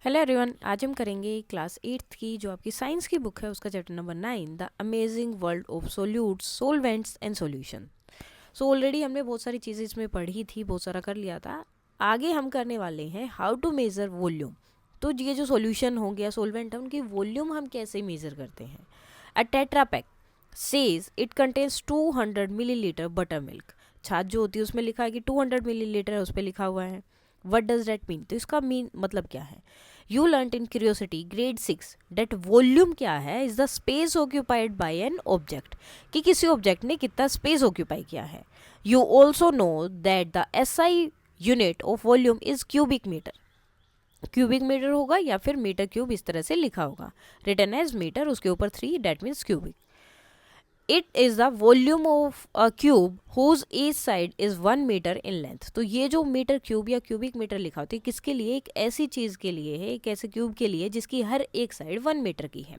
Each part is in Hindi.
हेलो एवरीवन, आज हम करेंगे क्लास 8th की जो आपकी साइंस की बुक है उसका chapter number 9 the amazing world of solutes solvents and solution. So already हमने बहुत सारी चीज़ें इसमें पढ़ी थी, बहुत सारा कर लिया था। आगे हम करने वाले हैं हाउ टू मेज़र वॉल्यूम। तो ये जो सॉल्यूशन हो गया सोलवेंट है उनकी वॉल्यूम हम कैसे मेज़र करते हैं। A tetra pack says it contains 200 millilitre butter milk. छाछ जो होती है उसमें लिखा है कि 200 मिलीलीटर है, उस पर लिखा हुआ है। What does that mean? तो इसका मीन मतलब क्या है? You learn in curiosity grade 6 that volume क्या है is the space occupied by an object, कि किसी ऑब्जेक्ट ने कितना स्पेस ऑक्यूपाई किया है। You also know that the SI unit of volume is cubic metre. Cubic metre होगा या फिर मीटर क्यूब, इस तरह से लिखा होगा, रिटन एज मीटर, उसके ऊपर 3, that means cubic. It is the volume of a cube whose each side is 1 metre in length. तो ये जो मीटर क्यूब या क्यूबिक मीटर लिखा होता है किसके लिए? एक ऐसी चीज़ के लिए है, एक ऐसे क्यूब के लिए जिसकी हर एक साइड 1 मीटर की है।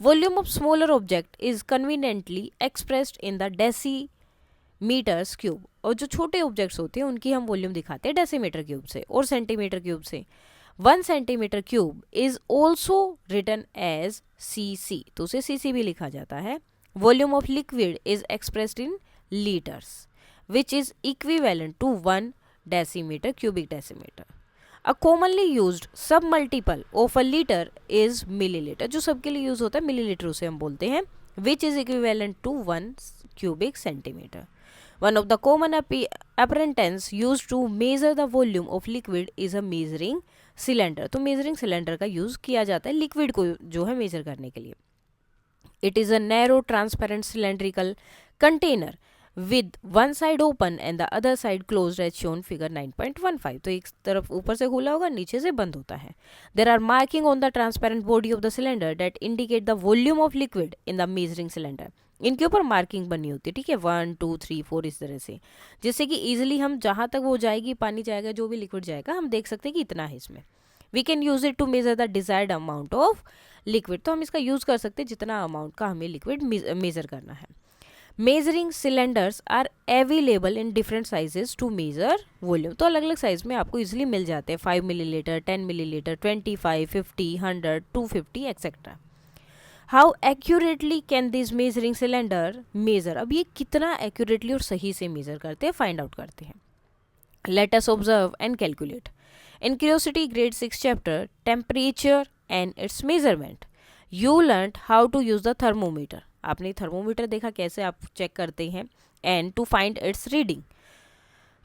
Volume of smaller object is conveniently expressed in the decimetres cube. और जो छोटे ऑब्जेक्ट्स होते हैं उनकी हम वॉल्यूम दिखाते हैं डेसीमीटर क्यूब से और सेंटीमीटर क्यूब से। 1 centimetre cube is also written as CC, तो उसे सीसी भी लिखा जाता है। Volume of liquid is expressed in liters, which is equivalent to 1 decimeter cubic decimeter. A commonly used submultiple of a liter is milliliter. जो सबके लिए यूज होता है मिलीलीटर उसे हम बोलते हैं, which is equivalent to 1 cubic centimeter. One of the common apparatus used to measure the volume of liquid is a measuring cylinder. तो measuring cylinder का यूज किया जाता है लिक्विड को जो है मेजर करने के लिए। It is a narrow, transparent, cylindrical container with one side open and the other side closed as shown figure 9.15. तो एक तरफ ऊपर से खुला होगा, नीचे से बंद होता है। There are marking on the transparent body of the cylinder that indicate the volume of liquid in the measuring cylinder. इनके ऊपर मार्किंग बनी होती है, ठीक है, 1 2 3 4 इस तरह से, जिससे कि इजिली हम जहाँ तक वो जाएगी, पानी जाएगा, जो भी लिक्विड जाएगा, हम देख सकते हैं कि इतना है इसमें। We can use it to measure the desired amount of liquid. तो हम इसका यूज कर सकते हैं जितना अमाउंट का हमें लिक्विड मेजर करना है। Measuring cylinders are available in different sizes to measure volume. तो अलग अलग साइज में आपको इजिली मिल जाते हैं, 5 millilitre, 10 millilitre, 25, 50, 100, 250 etcetera. How accurately can this measuring cylinder measure? अब ये कितना एक्यूरेटली और सही से मेजर करते हैं, फाइंड आउट करते हैं। Let us observe and calculate. In Curiosity Grade 6 chapter Temperature and its Measurement, you learned how to use the thermometer. आपने थर्मोमीटर देखा कैसे आप चेक करते हैं, and to find its reading.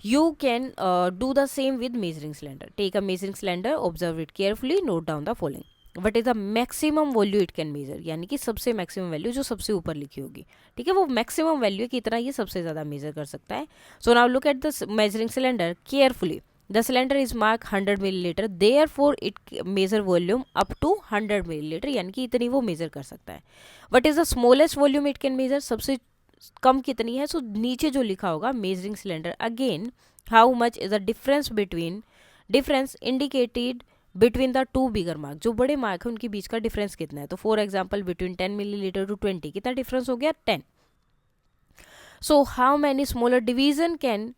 You can do the same with measuring cylinder. Take a measuring cylinder, observe it carefully, note down the following. What is the maximum value it can measure? यानी कि सबसे मैक्सिमम वैल्यू जो सबसे ऊपर लिखी होगी, ठीक है, वो मैक्सिमम वैल्यू की तरह ये सबसे ज़्यादा मेजर कर सकता है। So now look at the measuring cylinder carefully. The cylinder is marked 100 milliliter, therefore it measure volume up to 100 milliliter, यानी कि इतनी वो मेजर कर सकता है। What is the smallest volume it can measure? सबसे कम कितनी है? सो नीचे जो लिखा होगा measuring cylinder, again how much is the difference indicated between the two bigger mark. जो बड़े मार्क है उनके बीच का डिफरेंस कितना है? तो for example between 10 millilitre to 20 कितना डिफरेंस हो गया? 10। So how many smaller division can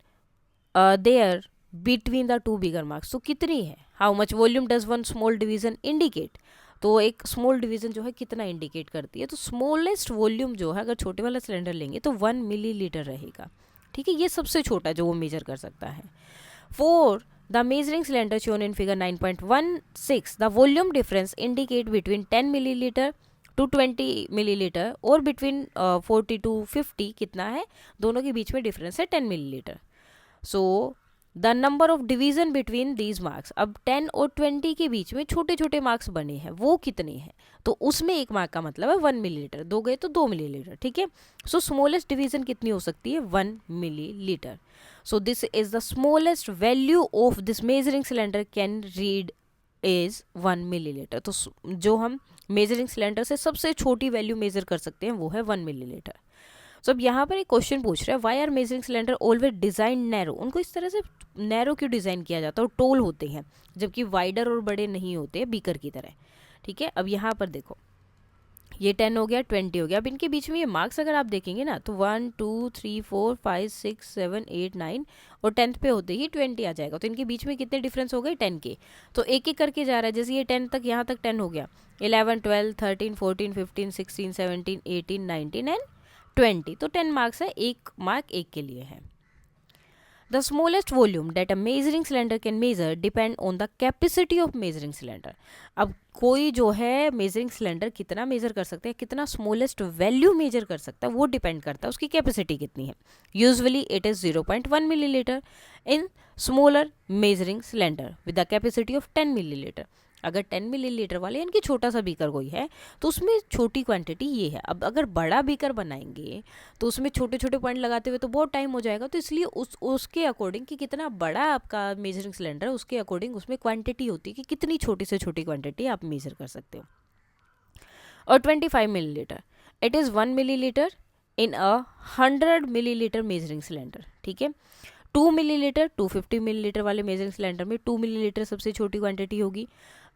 there between the two bigger marks? तो कितनी है? How much volume does one small division indicate? तो एक स्मॉल डिवीजन जो है कितना इंडिकेट करती है? तो स्मॉलेस्ट वॉल्यूम जो है, अगर छोटे वाला सिलेंडर लेंगे तो 1 मिलीलीटर रहेगा, ठीक है, ये सबसे छोटा जो वो मेजर कर सकता है। For the measuring cylinder shown in figure 9.16 the volume difference indicate between 10 millilitre to 20 millilitre और बिटवीन 40 टू 50 कितना है? दोनों के बीच में डिफरेंस है 10 millilitre. So the number of division between these marks, अब 10 और 20 के बीच में छोटे छोटे मार्क्स बने हैं, वो कितने हैं? तो उसमें एक मार्क का मतलब है 1 मिलीलीटर, 2 गए तो 2 मिलीलीटर, ठीक है। सो स्मॉलेस्ट डिवीजन कितनी हो सकती है? 1 millilitre. So this is the smallest value of this measuring cylinder can read is 1 millilitre. तो जो हम मेजरिंग सिलेंडर से सबसे छोटी वैल्यू मेजर कर सकते हैं वो है 1 मिलीलीटर। सो अब यहाँ पर एक क्वेश्चन पूछ रहा है, why are measuring cylinder always design narrow? उनको इस तरह से नैरो क्यों डिजाइन किया जाता है, और टोल होते हैं, जबकि वाइडर और बड़े नहीं होते बीकर की तरह, ठीक है। अब यहाँ पर देखो, ये 10 हो गया, 20 हो गया। अब इनके बीच में ये मार्क्स अगर आप देखेंगे ना तो 1 2 3 4 5 6 7 8 9 और 10th पे होते ही 20 आ जाएगा। तो इनके बीच में कितने डिफरेंस हो गए, 10 के। तो एक एक करके जा रहा है, जैसे ये 10 तक, यहाँ तक 10 हो गया, 11 12 13 14 15 16 17 18 19 एंड 20। तो 10 मार्क्स है, एक मार्क एक के लिए है। The smallest volume that a measuring cylinder can measure depend on the capacity of measuring cylinder। अब कोई जो है मेजरिंग सिलेंडर कितना मेजर कर सकता है, कितना स्मॉलेस्ट वैल्यू मेजर कर सकता है, वो डिपेंड करता है उसकी कैपेसिटी कितनी है। Usually it is 0.1 millilitre in smaller measuring cylinder with the capacity of 10 millilitre. अगर 10 मिलीलीटर वाले यानी कि छोटा सा बीकर कोई है तो उसमें छोटी क्वांटिटी ये है। अब अगर बड़ा बीकर बनाएंगे तो उसमें छोटे छोटे पॉइंट लगाते हुए तो बहुत टाइम हो जाएगा। तो इसलिए उसके अकॉर्डिंग कि कितना बड़ा आपका मेजरिंग सिलेंडर है उसके अकॉर्डिंग उसमें क्वांटिटी होती है कि कितनी छोटी से छोटी क्वांटिटी आप मेजर कर सकते हो। और 25 millilitre, it is 1 millilitre in a 100 millilitre measuring cylinder. ठीक है, 2 मिलीलीटर 250 मिलीलीटर वाले मेजरिंग सिलेंडर में 2 मिलीलीटर सबसे छोटी क्वांटिटी होगी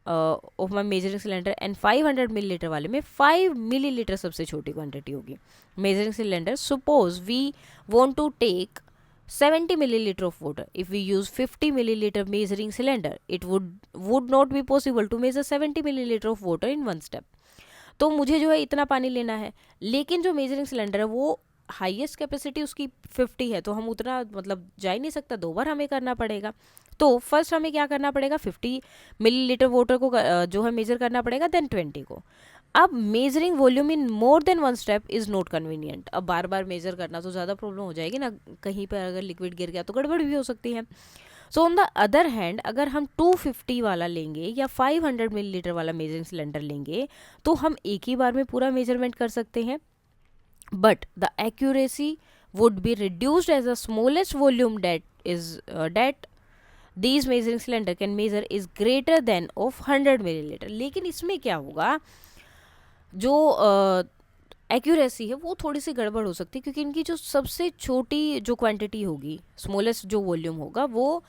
of my measuring cylinder, and 500 millilitre वाले में 5 मिलीलीटर सबसे छोटी क्वांटिटी होगी measuring cylinder. Suppose we want to take 70 milliliter of water. If we use 50 milliliter measuring cylinder, it would not be possible to measure 70 milliliter of water in one step. तो मुझे जो है इतना पानी लेना है, लेकिन जो मेजरिंग सिलेंडर है वो हाईएस्ट कैपेसिटी उसकी 50 है, तो हम उतना मतलब जा ही नहीं सकता, 2 बार हमें करना पड़ेगा। तो फर्स्ट हमें क्या करना पड़ेगा, 50 मिलीलीटर वाटर को जो है मेजर करना पड़ेगा, देन 20 को। अब measuring volume in more than one step is not convenient. अब बार बार मेजर करना तो ज़्यादा प्रॉब्लम हो जाएगी ना, कहीं पर अगर लिक्विड गिर गया तो गड़बड़ भी हो सकती है। So on the other hand अगर हम 250 वाला लेंगे या 500 मिलीलीटर वाला मेजरिंग सिलेंडर लेंगे तो हम एक ही बार में पूरा मेजरमेंट कर सकते हैं, but the accuracy would be reduced as the smallest volume that these measuring cylinder can measure is greater than of 100 millilitre. लेकिन इसमें क्या होगा, जो एक्यूरेसी है वो थोड़ी सी गड़बड़ हो सकती है, क्योंकि इनकी जो सबसे छोटी जो क्वांटिटी होगी, स्मॉलेस्ट जो वॉल्यूम होगा वो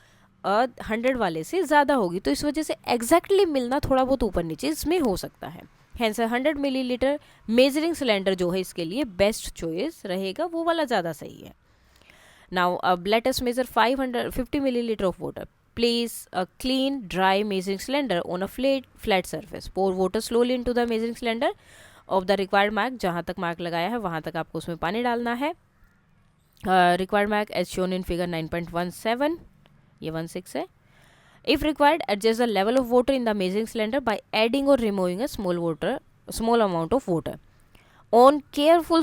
100 वाले से ज़्यादा होगी। तो इस वजह से एग्जैक्टली मिलना थोड़ा बहुत ऊपर नीचे इसमें हो सकता है। हैंस 100 मिलीलीटर मेजरिंग सिलेंडर जो है इसके लिए बेस्ट चॉइस रहेगा, वो वाला ज़्यादा सही है। नाउ अब let us measure 550 milliliter of water. Place a clean, dry measuring cylinder on a flat surface. Pour water slowly into the measuring cylinder of the required mark. जहाँ तक मार्क लगाया है वहाँ तक आपको उसमें पानी डालना है। Required mark as shown in figure 9.17, ये 16 है। If required, adjust the level of water in the measuring cylinder by adding or removing a small amount of water. On careful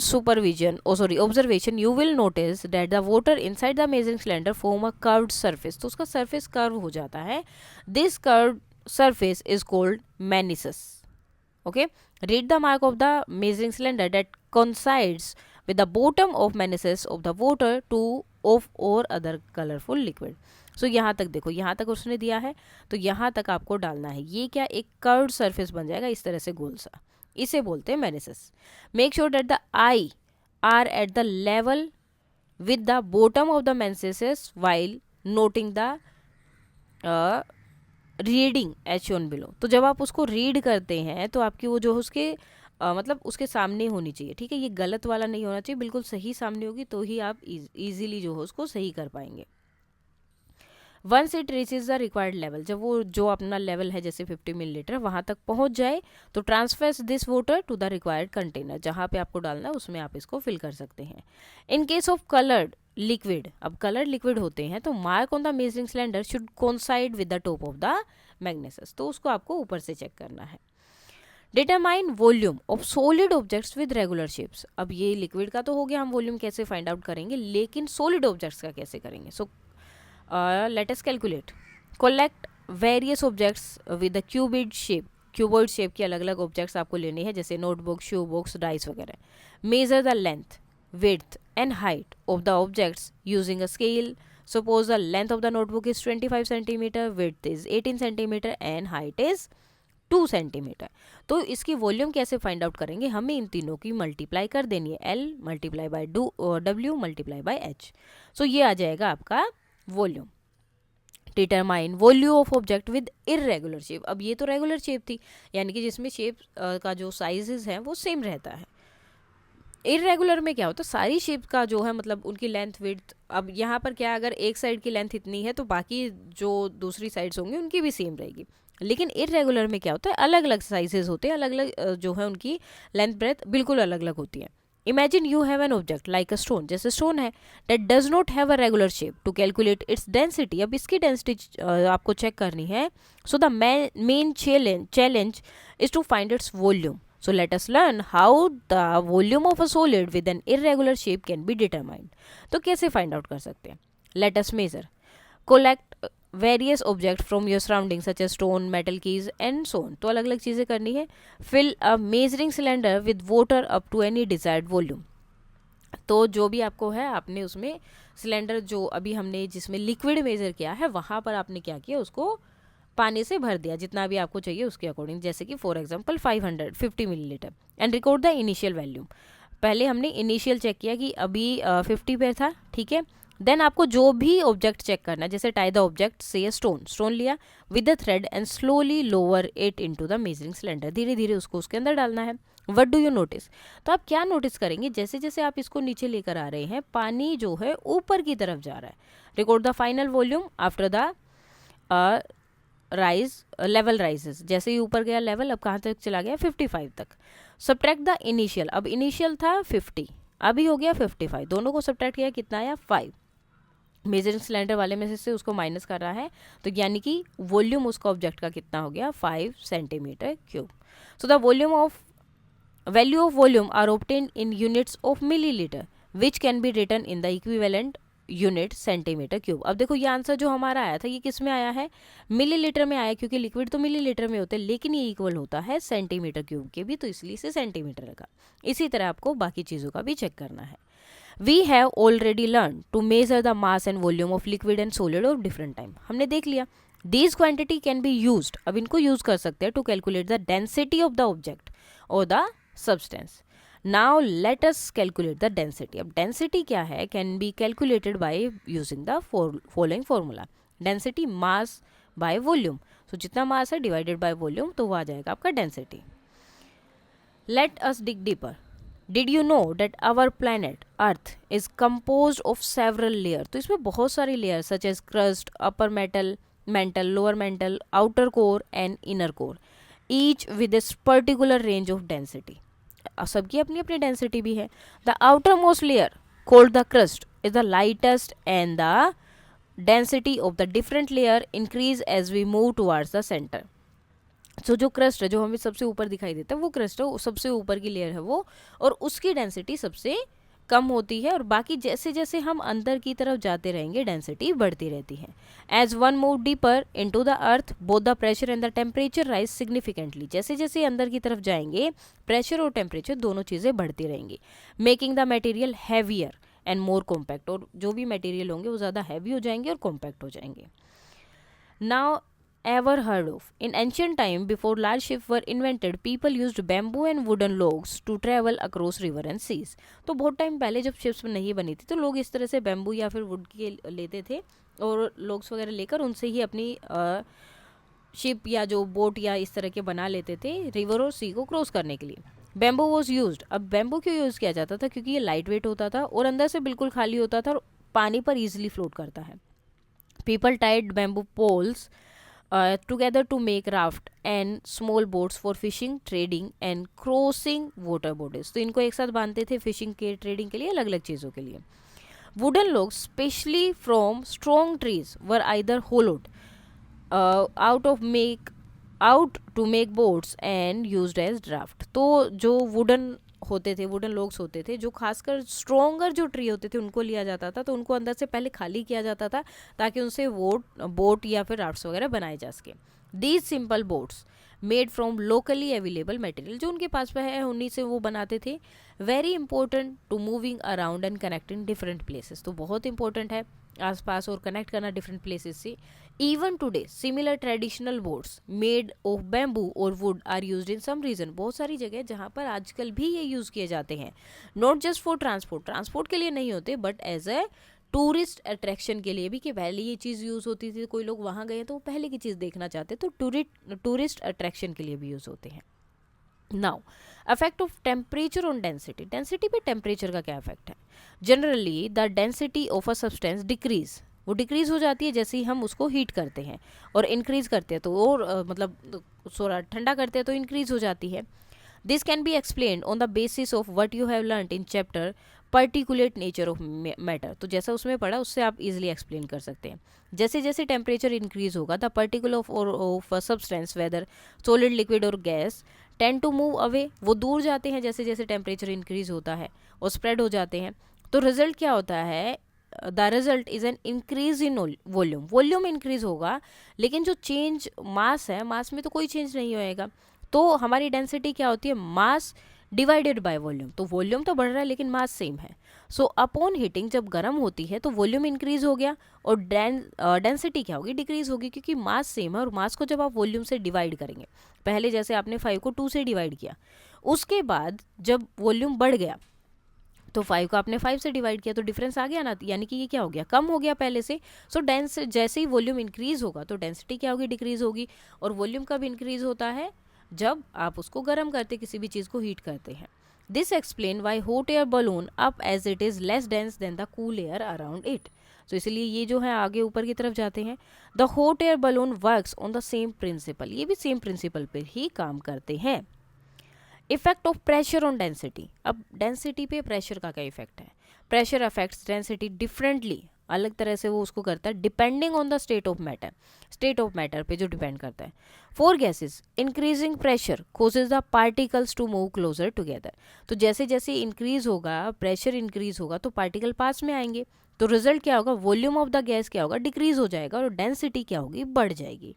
observation, you will notice that the water inside the measuring cylinder form a curved surface. तो उसका surface curve हो जाता है. This curved surface is called meniscus. Okay, read the mark of the measuring cylinder that coincides with the bottom of meniscus of the water to of or other colorful liquid. सो यहाँ तक देखो, यहाँ तक उसने दिया है तो यहाँ तक आपको डालना है। ये क्या, एक कर्व्ड सरफेस बन जाएगा इस तरह से गोल सा, इसे बोलते हैं meniscus. Make sure that the eye are at the level with the bottom of the meniscus while noting the reading as shown below. तो जब आप उसको रीड करते हैं तो आपकी वो जो उसके मतलब उसके सामने होनी चाहिए। ठीक है, ये गलत वाला नहीं होना चाहिए, बिल्कुल सही सामने होगी तो ही आप इजीली जो है उसको सही कर पाएंगे। Once it reaches the required level, जब वो जो अपना लेवल है जैसे 50 मिलीलीटर वहाँ तक पहुँच जाए तो transfers this water to the required container, जहाँ पे आपको डालना है उसमें आप इसको फिल कर सकते हैं। In case of coloured liquid, अब कलर्ड लिक्विड होते हैं तो mark on the measuring cylinder should coincide with the top of the meniscus, तो उसको आपको ऊपर से चेक करना है। Determine volume of solid objects with regular shapes. अब ये लिक्विड का तो हो गया, हम वॉल्यूम कैसे फाइंड आउट करेंगे, लेकिन सॉलिड ऑब्जेक्ट्स का कैसे करेंगे। सो let us calculate. Collect various objects with the cuboid shape. Cuboid shape की अलग अलग ऑब्जेक्ट्स आपको लेने हैं, जैसे नोटबुक, शू बॉक्स, डाइस वगैरह। Measure the length, width and height of the objects using a scale. Suppose the length of the notebook is 25 centimetre, width is 18 centimetre and height is 2 centimetre. तो इसकी वॉल्यूम कैसे फाइंड आउट करेंगे, हमें इन तीनों की मल्टीप्लाई कर देनी है, L multiply by W multiply by H। सो ये आ जाएगा आपका volume. Determine volume of object with irregular shape. अब ये तो रेगुलर शेप थी, यानी कि जिसमें शेप का जो साइजेस हैं वो सेम रहता है। इरेगुलर में क्या होता है, सारी शेप का जो है मतलब उनकी लेंथ विड्थ, अब यहाँ पर क्या है, अगर एक साइड की लेंथ इतनी है तो बाकी जो दूसरी साइड्स होंगी उनकी भी सेम रहेगी। लेकिन इरेगुलर में क्या होता है, अलग अलग साइजेस होते हैं, अलग अलग जो है उनकी लेंथ ब्रेथ बिल्कुल अलग अलग होती है। Imagine you have an object like a stone, जैसे स्टोन है, that does not have a regular shape. To calculate its density, अब इसकी डेंसिटी आपको चेक करनी है। So the main challenge is to find its volume. So let us learn how the volume of a solid with an irregular shape can be determined. तो कैसे find out कर सकते हैं? Let us measure. Collect various objects from your surroundings such as stone, metal, keys and so on. तो अलग अलग चीज़ें करनी है। Fill a measuring cylinder with water up to any desired volume. तो जो भी आपको है, आपने उसमें सिलेंडर जो अभी हमने जिसमें लिक्विड मेजर किया है वहाँ पर आपने क्या किया, उसको पानी से भर दिया जितना भी आपको चाहिए उसके अकॉर्डिंग, जैसे कि for example 550 millilitre, and record the initial value. पहले हमने इनिशियल चेक किया कि अभी 50 पे था, ठीक है। देन आपको जो भी ऑब्जेक्ट चेक करना है, जैसे टाई द ऑब्जेक्ट से स्टोन लिया with the thread and slowly lower it into the measuring cylinder, धीरे धीरे उसको उसके अंदर डालना है। व्हाट डू यू नोटिस, तो आप क्या नोटिस करेंगे, जैसे जैसे आप इसको नीचे लेकर आ रहे हैं पानी जो है ऊपर की तरफ जा रहा है। Record the final volume after the level rises, जैसे ही ऊपर गया लेवल, अब कहाँ तक चला गया, 55 तक। सब्ट्रैक्ट द इनिशियल, अब इनिशियल था 50, अभी हो गया 55, दोनों को सब्ट्रैक्ट किया, कितना आया 5। मेजरिंग सिलेंडर वाले में से उसको माइनस कर रहा है, तो यानी कि वॉल्यूम उसका ऑब्जेक्ट का कितना हो गया, 5 centimetre cube. So the value of volume are obtained in units of millilitre which can be written in the equivalent unit centimetre cube. अब देखो ये आंसर जो हमारा आया था ये किस में आया है, मिलीलीटर में आया, क्योंकि लिक्विड तो मिलीलीटर में होते हैं, लेकिन ये इक्वल होता है सेंटीमीटर क्यूब के भी, तो इसलिए इसे सेंटीमीटर का। इसी तरह आपको बाकी चीज़ों का भी चेक करना है। We have already learn to measure the mass and volume of liquid and solid of different time, हमने देख लिया। These quantity can be used, अब इनको यूज कर सकते हैं to calculate the density of the object और the substance. Now let us calculate the density. अब density क्या है, can be calculated by using the following formula. Density mass by volume. So जितना mass है divided by volume, तो वो आ जाएगा आपका density. Let us dig deeper. Did you know that our planet Earth is composed of several layers? तो इसमें बहुत सारी layers such as crust, upper mantle, lower mantle, outer core and inner core, each with a particular range of density. सबकी अपनी अपनी डेंसिटी भी है। The outermost layer called the crust is the lightest and the density of the different layer increase as we move towards the centre. So जो क्रस्ट है, जो हमें सबसे ऊपर दिखाई देता है वो क्रस्ट है, वो सबसे ऊपर की लेयर है वो, और उसकी डेंसिटी सबसे कम होती है, और बाकी जैसे जैसे हम अंदर की तरफ जाते रहेंगे डेंसिटी बढ़ती रहती है। As one move deeper into the earth both the pressure and the temperature rise significantly, जैसे जैसे अंदर की तरफ जाएंगे प्रेशर और टेम्परेचर दोनों चीज़ें बढ़ती रहेंगी। Making the material heavier and more compact, और जो भी मटेरियल होंगे वो ज़्यादा हैवी हो जाएंगे और कॉम्पैक्ट हो जाएंगे। Now ever heard of? In ancient time, before large ships were invented, people used bamboo and wooden logs to travel across river and seas. तो बहुत टाइम पहले जब शिप्स नहीं बनी थी तो लोग इस तरह से बैम्बू या फिर वुड के लेते थे और लोग्स वगैरह लेकर उनसे ही अपनी शिप या जो बोट या इस तरह के बना लेते थे रिवर और सी को क्रॉस करने के लिए। बैम्बू वॉज यूज्ड, अब बैम्बू क्यों यूज़ किया जाता था, क्योंकि ये लाइट वेट होता था और अंदर से बिल्कुल खाली होता था और पानी पर ईजिली फ्लोट करता है। People tied bamboo poles together to make raft and small boats for fishing, trading and crossing water bodies. तो इनको एक साथ बांधते थे फिशिंग के, ट्रेडिंग के लिए, अलग अलग चीज़ों के लिए। Wooden logs specially from strong trees were either hollowed out to make boats and used as draft. तो जो वुडन होते थे, वुडन लोग्स होते थे, जो खासकर स्ट्रॉन्गर जो ट्री होते थे उनको लिया जाता था, तो उनको अंदर से पहले खाली किया जाता था ताकि उनसे बोट या फिर राफ्ट्स वगैरह बनाए जा सके। These simple boats made from locally available material, जो उनके पास है उन्हीं से वो बनाते थे। Very important to moving around and connecting different places, तो बहुत इंपॉर्टेंट है आसपास और कनेक्ट करना डिफरेंट प्लेसेस से। Even today similar traditional boats made of bamboo और wood are used in some region, बहुत सारी जगह जहाँ पर आजकल भी ये यूज़ किए जाते हैं। नॉट जस्ट फॉर ट्रांसपोर्ट के लिए नहीं होते, but as a tourist attraction के लिए भी, कि पहले ये चीज़ यूज़ होती थी, कोई लोग वहाँ गए तो वो पहले की चीज़ देखना चाहते, तो टूरिस्ट अट्रैक्शन के लिए भी यूज़ होते हैं. Now effect of temperature on density. Density पे टेम्परेचर का क्या इफेक्ट है? Generally the density of a substance decrease, वो डिक्रीज हो जाती है जैसे ही हम उसको हीट करते हैं, और इंक्रीज करते हैं तो और मतलब थोड़ा ठंडा करते हैं तो इंक्रीज हो जाती है. This can be explained on the basis of what you have learned in chapter particulate nature of matter. तो जैसा उसमें पढ़ा उससे आप इजीली एक्सप्लेन कर सकते हैं. जैसे जैसे टेम्परेचर इंक्रीज होगा the particular of substance whether solid liquid और gas tend to move away, वो दूर जाते हैं जैसे जैसे टेम्परेचर इंक्रीज होता है और स्प्रेड हो जाते हैं. तो रिजल्ट क्या होता है? The result is an increase in volume. Volume increase होगा, लेकिन जो चेंज मास है, मास में तो कोई चेंज नहीं होएगा. तो हमारी डेंसिटी क्या होती है? Mass divided by volume. तो वॉल्यूम तो बढ़ रहा है लेकिन मास सेम है. सो अपॉन हीटिंग जब गर्म होती है तो वॉल्यूम इंक्रीज हो गया और डेंसिटी क्या होगी? डिक्रीज होगी, क्योंकि मास सेम है. और मास को जब आप वॉल्यूम से डिवाइड करेंगे, पहले जैसे आपने 5 को 2 से डिवाइड किया, उसके बाद जब वॉल्यूम बढ़ गया तो 5 को आपने 5 से डिवाइड किया, तो डिफरेंस आ गया ना, यानी कि ये क्या हो गया? कम हो गया पहले से. सो जैसे ही वॉल्यूम इंक्रीज होगा तो डेंसिटी क्या होगी? डिक्रीज होगी. और वॉल्यूम कब इंक्रीज होता है? जब आप उसको गर्म करते, किसी भी चीज़ को हीट करते हैं. This explain why hot air balloon up as it is less dense than the cool air around it. तो इसलिए ये जो है आगे ऊपर की तरफ जाते हैं. The hot air balloon works on the same principle. ये भी सेम प्रिंसिपल पर ही काम करते हैं. Effect of pressure on density. अब डेंसिटी पे प्रेशर का क्या इफेक्ट है? प्रेशर अफेक्ट्स डेंसिटी डिफरेंटली, अलग तरह से वो उसको करता है, depending on the state of matter. State of matter पे जो डिपेंड करता है. For gases increasing pressure causes the particles to move closer together. तो जैसे जैसे इंक्रीज होगा, प्रेशर इंक्रीज होगा तो पार्टिकल पास में आएंगे. तो रिजल्ट क्या होगा? वॉल्यूम ऑफ द गैस क्या होगा? डिक्रीज हो जाएगा और डेंसिटी क्या होगी? बढ़ जाएगी.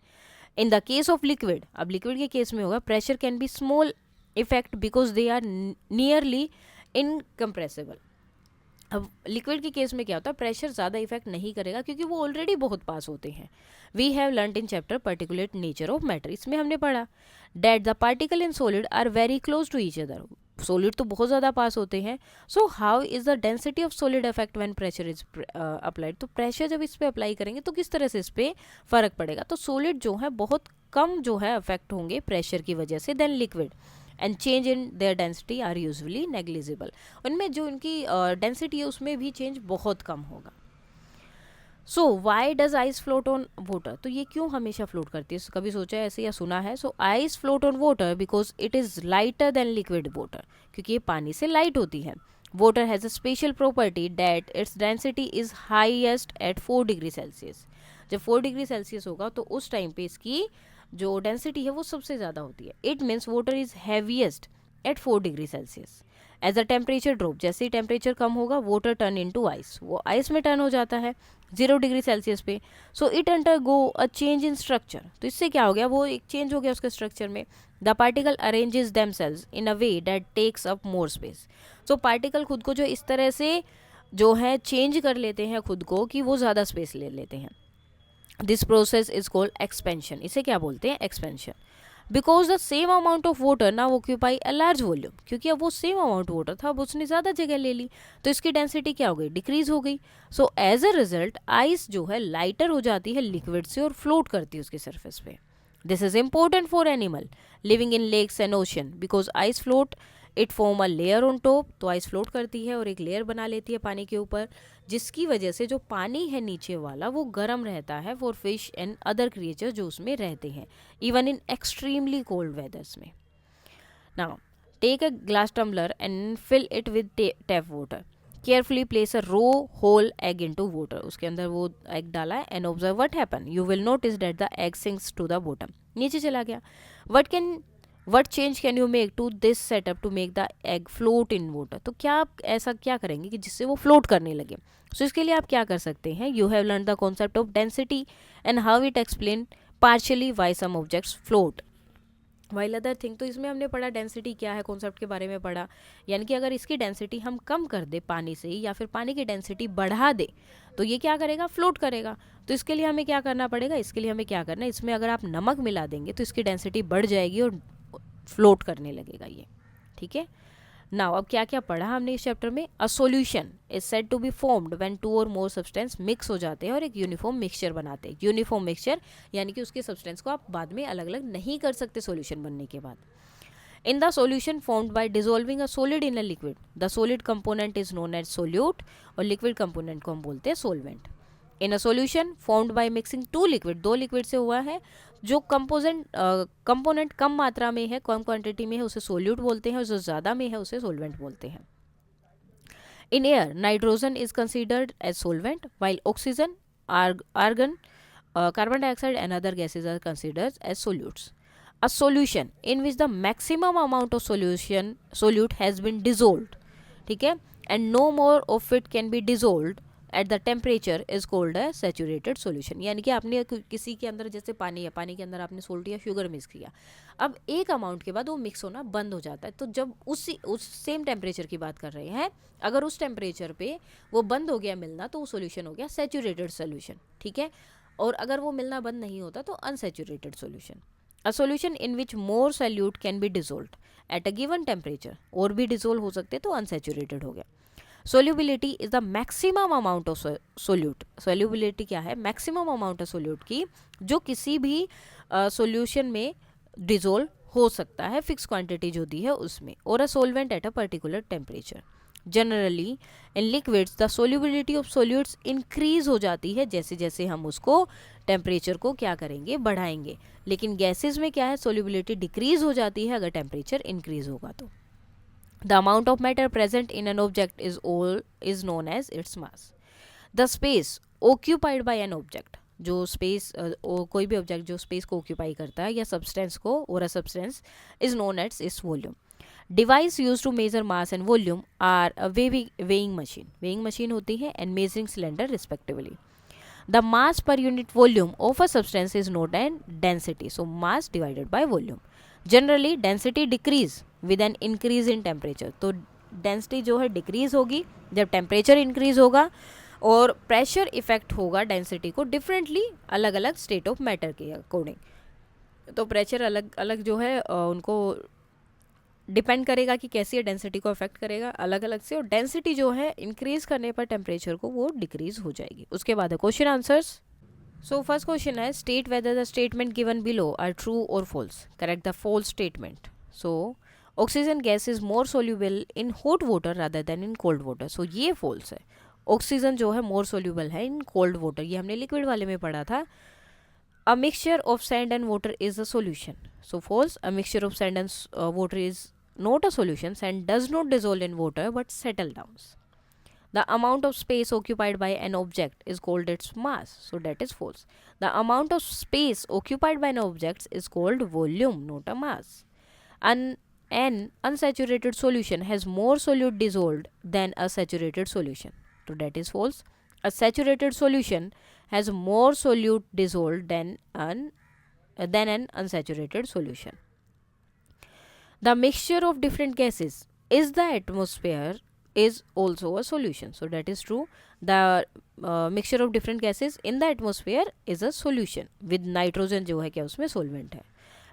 In the case of liquid, अब लिक्विड के केस में होगा pressure can be small effect because they are nearly incompressible. अब लिक्विड के केस में क्या होता है? प्रेशर ज़्यादा इफेक्ट नहीं करेगा क्योंकि वो ऑलरेडी बहुत पास होते हैं. We have learn in chapter particulate nature of matter. इसमें हमने पढ़ा that the particle in solid are very close to each other. Solid तो बहुत ज़्यादा पास होते हैं. So how is the density of solid affect when pressure is applied. तो प्रेशर जब इस पर अप्लाई करेंगे तो किस तरह से इस पर फ़र्क पड़ेगा? तो सॉलिड जो है बहुत कम जो है अफेक्ट होंगे प्रेशर की वजह से then liquid, and change in their density are usually negligible. उनमें जो इनकी डेंसिटी है उसमें भी चेंज बहुत कम होगा. So why does ice float on water. तो ये क्यों हमेशा फ्लोट करती है? कभी सोचा है ऐसे या सुना है? So ice float on water because it is lighter than liquid water. क्योंकि ये पानी से लाइट होती है. Water has a special property that its density is highest at 4 degree Celsius. जब 4 डिग्री सेल्सियस होगा तो उस टाइम पे इसकी जो डेंसिटी है वो सबसे ज़्यादा होती है. It means water is heaviest at 4 degree Celsius. As a temperature drop, जैसे ही टेम्परेचर कम होगा वाटर टर्न इनटू आइस, वो आइस में टर्न हो जाता है 0 डिग्री सेल्सियस पे. So it under go a change in structure. तो इससे क्या हो गया? वो एक चेंज हो गया उसके स्ट्रक्चर में. The particle arranges themselves in a way that takes up more space. सो पार्टिकल खुद को जो इस तरह से जो है चेंज कर लेते हैं खुद को कि वो ज़्यादा स्पेस ले लेते हैं. This process is called expansion. इसे क्या बोलते हैं? Expansion. Because the same amount of water now occupy a large volume. क्योंकि अब वो सेम अमाउंट वाटर था, अब उसने ज़्यादा जगह ले ली, तो इसकी डेंसिटी क्या हो गई? डिक्रीज हो गई. So as a result ice जो है लाइटर हो जाती है लिक्विड से और फ्लोट करती है उसकी सरफेस पे. This is important for animal living in lakes and ocean because ice float it form a layer on top. तो आइस फ्लोट करती है और एक लेयर बना लेती है पानी के ऊपर, जिसकी वजह से जो पानी है नीचे वाला वो गर्म रहता है for fish and other creature जो उसमें रहते हैं, even in extremely cold weathers में. Now take a glass tumbler and fill it with tap water. Carefully place a raw whole egg into water. उसके अंदर वो एग डाला है and observe what happen. You will notice that the egg sinks to the bottom. नीचे चला गया. What change can you make to this setup to make the egg float in water. तो क्या आप ऐसा क्या करेंगे कि जिससे वो फ्लोट करने लगे? सो इसके लिए आप क्या कर सकते हैं? You have learn the concept of density and how it explain partially why some objects float while other thing. तो इसमें हमने पढ़ा डेंसिटी क्या है, कॉन्सेप्ट के बारे में पढ़ा. यानी कि अगर इसकी डेंसिटी हम कम कर दे पानी से या फिर पानी की डेंसिटी बढ़ा दे तो ये क्या करेगा? फ्लोट करेगा. तो इसके लिए हमें क्या करना पड़ेगा? इसके लिए हमें क्या करना है? इसमें अगर आप नमक मिला देंगे तो इसकी डेंसिटी बढ़ जाएगी और फ्लोट करने लगेगा ये. ठीक है. नाउ अब क्या क्या पढ़ा हमने इस चैप्टर में? A solution is said to be formed when 2 और मोर सब्सटेंस मिक्स हो जाते हैं और एक यूनिफॉर्म मिक्सचर बनाते हैं। यूनिफॉर्म मिक्सचर यानी कि उसके सब्सटेंस को आप बाद में अलग अलग नहीं कर सकते सॉल्यूशन बनने के बाद। In the solution formed by dissolving a solid in a liquid, the solid component is known as solute और liquid component को हम बोलते हैं solvent. In a solution formed by mixing two liquid, दो liquid से हुआ है, जो component कम मात्रा में है, कम क्वांटिटी में है, उसे solute बोलते हैं, और जो ज़्यादा में है उसे solvent बोलते हैं. In air, nitrogen is considered as solvent, while oxygen, argon, carbon dioxide and other gases are considered as solutes. A solution in which the maximum amount of solute has been dissolved, ठीक है, and no more of it can be dissolved at the temperature is called a saturated solution. यानी कि आपने किसी के अंदर जैसे पानी है, पानी के अंदर आपने सोल्ट या शुगर मिक्स किया, अब एक अमाउंट के बाद वो मिक्स होना बंद हो जाता है, तो जब उस सेम टेम्परेचर की बात कर रहे हैं, अगर उस टेम्परेचर पे वो बंद हो गया मिलना तो वो सोल्यूशन हो गया सैचुरेटेड सोल्यूशन, ठीक है, और अगर वो मिलना बंद नहीं होता तो unsaturated solution. A solution in which more solute can be dissolved at a given temperature, और भी डिजोल्व हो सकते तो अनसैचुरेटेड हो गया. Solubility is the maximum amount of solute. Solubility क्या है? Maximum amount of solute की जो किसी भी solution में डिजोल्व हो सकता है, फिक्स क्वांटिटी जो दी है उसमें, और अ solvent at a particular temperature. Generally in liquids the solubility of solutes increase हो जाती है जैसे जैसे हम उसको टेम्परेचर को क्या करेंगे, बढ़ाएंगे, लेकिन गैसेस में क्या है, सोल्यूबिलिटी डिक्रीज हो जाती है अगर टेम्परेचर इंक्रीज होगा तो. The amount of matter present in an object is known as its mass. The space occupied by an object, जो स्पेस कोई भी ऑब्जेक्ट जो स्पेस को ऑक्यूपाई करता है या सब्सटेंस को, और a substance is known as its volume. Device used to measure mass and volume are a weighing machine. Weighing machine होती है and measuring cylinder respectively. The mass per unit volume of a substance is known as density. So mass divided by volume. Generally density decrease with an increase in temperature. तो density जो है decrease होगी जब temperature increase होगा, और pressure effect होगा density को differently अलग अलग state of matter के according. तो pressure अलग अलग जो है उनको डिपेंड करेगा कि कैसी डेंसिटी को अफेक्ट करेगा अलग अलग से, और डेंसिटी जो है इंक्रीज करने पर टेम्परेचर को वो डिक्रीज हो जाएगी. उसके बाद है question answers. So first question है state whether the statement given below are true और false. Correct the false statement. So oxygen gas is more soluble in hot water rather than in cold water. So ये फॉल्स है. ऑक्सीजन जो है मोर सोल्यूबल है इन कोल्ड वाटर, ये हमने लिक्विड वाले में पढ़ा था. A mixture of sand and water is a solution. So false. A mixture of sand and water is not a solution. Sand does not dissolve in water but settle down. The amount of space occupied by an object is called its mass. So that is false. The amount of space occupied by an object is called volume, not a mass. An unsaturated solution has more solute dissolved than a saturated solution. So that is false. A saturated solution has more solute dissolved than an unsaturated solution. The mixture of different gases is the atmosphere is also a solution. So that is true. The mixture of different gases in the atmosphere is a solution with nitrogen जो है क्या उसमें solvent है.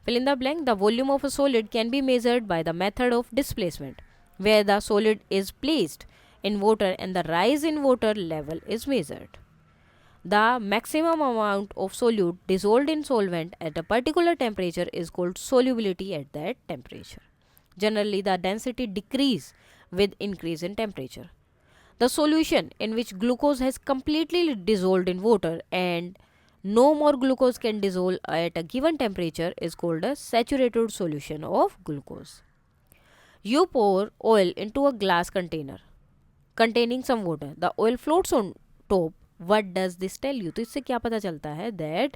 Fill in the blank. The volume of a solid can be measured by the method of displacement, where the solid is placed in water and the rise in water level is measured. The maximum amount of solute dissolved in solvent at a particular temperature is called solubility at that temperature. Generally, the density decrease with increase in temperature. The solution in which glucose has completely dissolved in water and no more glucose can dissolve at a given temperature is called a saturated solution of glucose. You pour oil into a glass container containing some water. The oil floats on top. What does this tell you? तो इससे क्या पता चलता है? That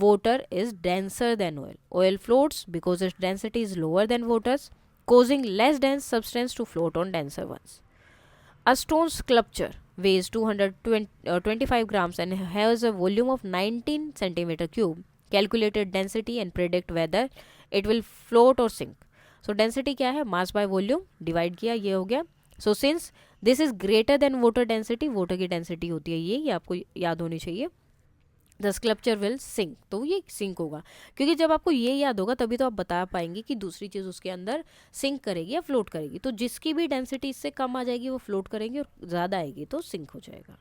water is denser than oil. Oil floats because its density is lower than water's, causing less dense substance to float on denser ones. A stone sculpture weighs 225 grams and has a volume of 19 centimeter cube. Calculated density and predict whether it will float or sink. So density क्या है? Mass by volume divide किया, ये हो गया. So since this is greater than water density, water की density होती है ये आपको याद होनी चाहिए. द स्कल्पचर विल सिंक, तो ये सिंक होगा, क्योंकि जब आपको ये याद होगा तभी तो आप बता पाएंगे कि दूसरी चीज़ उसके अंदर सिंक करेगी या फ्लोट करेगी। तो जिसकी भी डेंसिटी इससे कम आ जाएगी वो फ्लोट करेंगे और ज़्यादा आएगी तो सिंक हो जाएगा।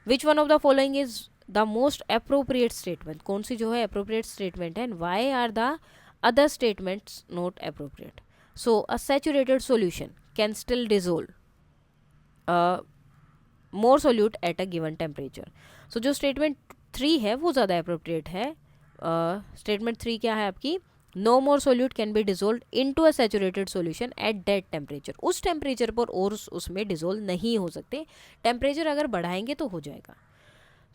Which one of the following is the most appropriate statement, कौन सी जो है अप्रोप्रिएट स्टेटमेंट है, and why are the other statements not appropriate. So a saturated solution can still dissolve more solute at a given temperature. So जो स्टेटमेंट 3 है वो ज़्यादा अप्रोप्रिएट है। स्टेटमेंट 3 क्या है आपकी, no more solute can be dissolve into a saturated solution at that temperature, उस टेम्परेचर पर और उसमें डिजोल्व नहीं हो सकते, टेम्परेचर अगर बढ़ाएंगे तो हो जाएगा।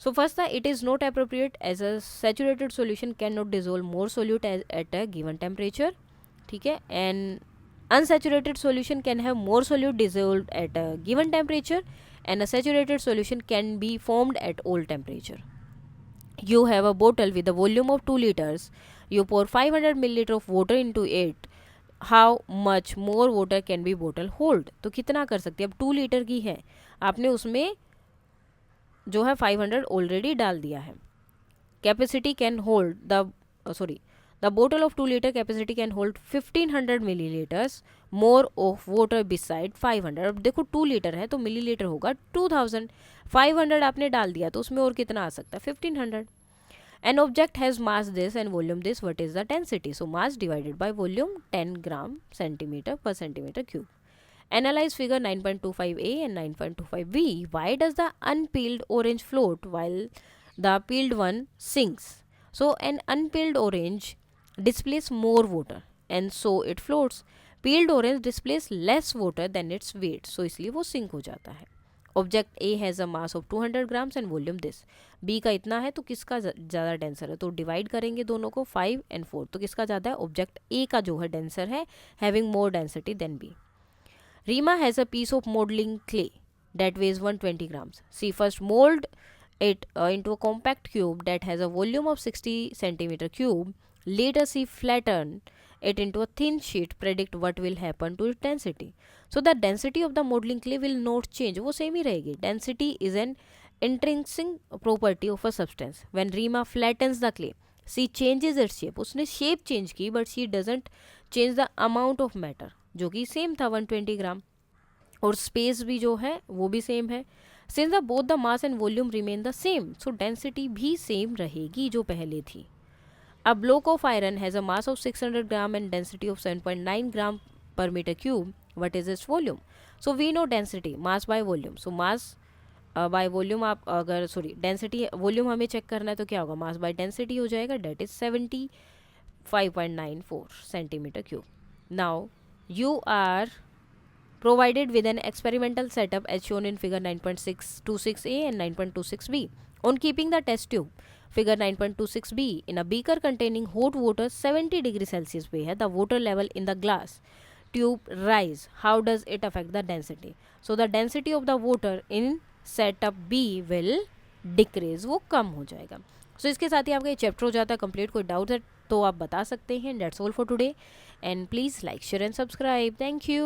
सो फर्स्ट था it is not appropriate as a saturated solution can not dissolve more solute at a given temperature, ठीक है, and unsaturated solution can have more solute dissolved at a given temperature and a saturated solution can be formed at all temperature. You have a bottle with a volume of 2 liters, you pour 500 milliliter of water into it, how much more water can be bottle hold? तो कितना कर सकते हैं, अब 2 लीटर की है, आपने उसमें जो है 500 ऑलरेडी डाल दिया है। Capacity can hold the bottle of 2 liter capacity can hold 1500 milliliters more of water beside 500। अब देखो 2 लीटर है तो मिलीलीटर होगा 2000, 500 आपने डाल दिया तो उसमें और कितना आ सकता है 1500। An object has mass this and volume this, what is the density? So mass divided by volume 10 gram centimeter per centimeter cube. Analyze figure 9.25a and 9.25b. Why does the unpeeled orange float while the peeled one sinks? So an unpeeled orange displays more water and so it floats. Peeled orange displays less water than its weight, so इसलिए वो sink हो जाता है। Object A has a mass of 200 grams and volume this. B का इतना है तो किसका ज़्यादा डेंसर है, तो डिवाइड करेंगे दोनों को 5 and 4, तो किसका ज़्यादा है, ऑब्जेक्ट A का जो है डेंसर है, having more density than B. Rima has a piece of modeling clay that weighs 120 grams. She first mold it into a compact cube that has a volume of 60 centimeter cube. Later she flatten it into a thin sheet. Predict what will happen to its density. So the density of the modeling clay will not change, वो same ही रहेगी. Density is an intrinsic property of a substance. When Rima flattens the clay, she changes its shape. उसने shape change की but she doesn't change the amount of matter, जो कि सेम था 120 ग्राम, और स्पेस भी जो है वो भी सेम है। Since the both the mass and volume remain the same, so density भी सेम रहेगी जो पहले थी। A block of iron has a mass of 600 gram and density of 7.9 gram per meter cube. What is its volume? So we know density, mass by volume. So mass by volume, आप अगर डेंसिटी वॉल्यूम हमें चेक करना है तो क्या होगा, मास बाय डेंसिटी हो जाएगा, that is 75.94 centimetre cube. Now you are provided with an experimental setup as shown in figure 9.626a and 9.26b. On keeping the test tube, figure 9.26b, in a beaker containing hot water 70 degree Celsius पे है, the water level in the glass tube rise. How does it affect the density? So the density of the water in setup B will decrease, वो कम हो जाएगा। सो इसके साथ ही आपका ये चैप्टर हो जाता है कंप्लीट। कोई डाउट है तो आप बता सकते हैं। That's all for today and please like share and subscribe. Thank you.